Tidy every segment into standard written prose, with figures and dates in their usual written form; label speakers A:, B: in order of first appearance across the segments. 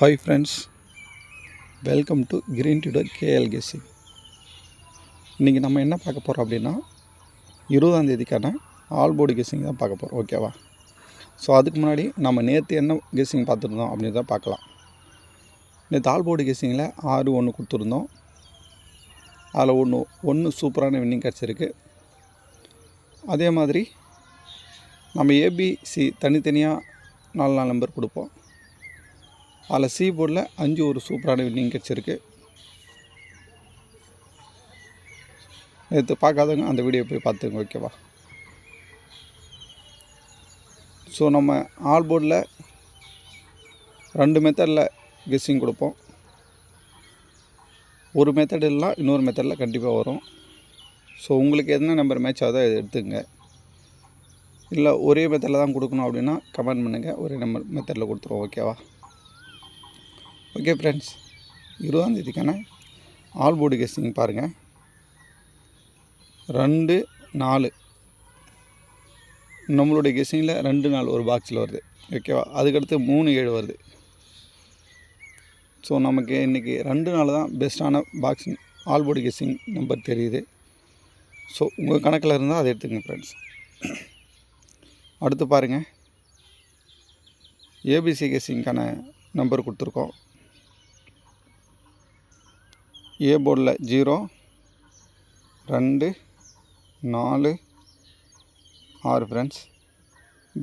A: Hi friends, welcome to Green Tudor KL Guessing. இன்றைக்கி நம்ம என்ன பார்க்க போகிறோம் அப்படின்னா 20ஆம் தேதிக்கான ஆல் போர்டு கெஸ்ஸிங் தான் பார்க்க போகிறோம். ஓகேவா? ஸோ அதுக்கு முன்னாடி நம்ம நேற்று என்ன கெஸ்ஸிங் பார்த்துருந்தோம் அப்படின்னு தான் பார்க்கலாம். நேற்று ஆல் போர்டு கெஸ்ஸிங்கில் 6-1 கொடுத்துருந்தோம். அதில் ஒன்று சூப்பரான வின்னிங் கிடச்சிருக்கு. அதே மாதிரி நம்ம ஏபிசி தனித்தனியாக 4 நம்பர் கொடுப்போம். அதில் சி போர்டில் 5 ஒரு சூப்பரான வின்னிங் கிடச்சிருக்கு. நேற்று பார்க்காதவங்க அந்த வீடியோ போய் பார்த்துங்க. ஓகேவா? ஸோ நம்ம ஆல் போர்டில் 2 மெத்தடில் கெஸ்ஸிங் கொடுப்போம். ஒரு மெத்தட் இல்லைனா இன்னொரு மெத்தடில் கண்டிப்பாக வரும். ஸோ உங்களுக்கு என்ன நம்பர் மேட்ச் ஆகுதோ அதை எடுத்துக்கங்க. இல்லை ஒரே மெத்தடில் தான் கொடுக்கணும் அப்படின்னா கமெண்ட் பண்ணுங்கள், ஒரே நம்பர் மெத்தடில் கொடுத்துருவோம். ஓகேவா? ஓகே ஃப்ரெண்ட்ஸ், 20ஆம் தேதிக்கான ஆல் போர்டு கெஸ்ஸிங் பாருங்கள். 2-4 நம்மளுடைய கெஸ்ஸிங்கில் 2-4 ஒரு பாக்ஸில் வருது. ஓகேவா? அதுக்கடுத்து 3-7 வருது. ஸோ நமக்கு இன்றைக்கி 2-4 தான் பெஸ்ட்டான box all board guessing number தெரியுது. ஸோ உங்கள் கணக்கில் இருந்தால் அதை எடுத்துக்கங்க ஃப்ரெண்ட்ஸ். அடுத்து பாருங்கள், ஏபிசி கெஸ்ஸிங்கான நம்பர் கொடுத்துருக்கோம். ஏ போர்டில் 0, 2, 4, 6 ஃப்ரெண்ட்ஸ்.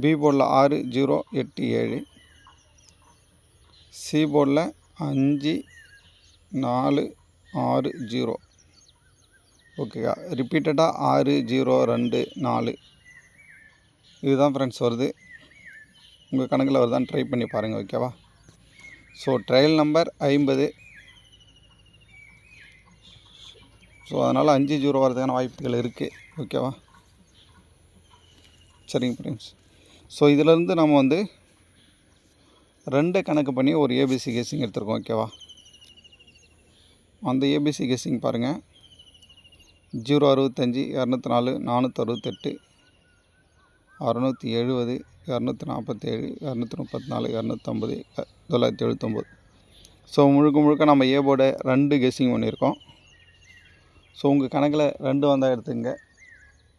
A: பி போர்டில் 6, 0, 8, 7. சி போர்டில் 5, 4, 6, 0. ஓகேக்கா? ரிப்பீட்டடாக 6, 0, 2, 4 இதுதான் ஃப்ரெண்ட்ஸ் வருது. உங்கள் கணக்கில் வருதான்னு ட்ரை பண்ணி பாருங்கள். ஓகேவா? So trial number 50. ஸோ அதனால் 5, 0 வரதுக்கான வாய்ப்புகள் இருக்குது. ஓகேவா? சரிங்க ஃப்ரெண்ட்ஸ். ஸோ இதிலேருந்து நம்ம 2 கணக்கு பண்ணி ஒரு ஏபிசி கெஸ்ஸிங் எடுத்துருக்கோம். ஓகேவா? அந்த ஏபிசி கெஸ்ஸிங் பாருங்கள். 065, 204, 468, 670, 247, 234, 250, 979. ஸோ முழுக்க நம்ம ஏ போர்டை 2 கெஸ்ஸிங் பண்ணியிருக்கோம். ஸோ உங்கள் கணக்கில் 2 வந்தால் எடுத்துங்க,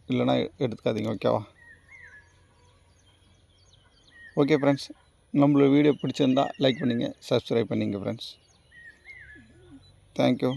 A: இல்லைனா எடுத்துக்காதீங்க. ஓகேவா? ஓகே ஃப்ரெண்ட்ஸ், நம்மளோட வீடியோ பிடிச்சிருந்தால் லைக் பண்ணிங்க, சப்ஸ்கிரைப் பண்ணிங்க ஃப்ரெண்ட்ஸ். தேங்க்யூ.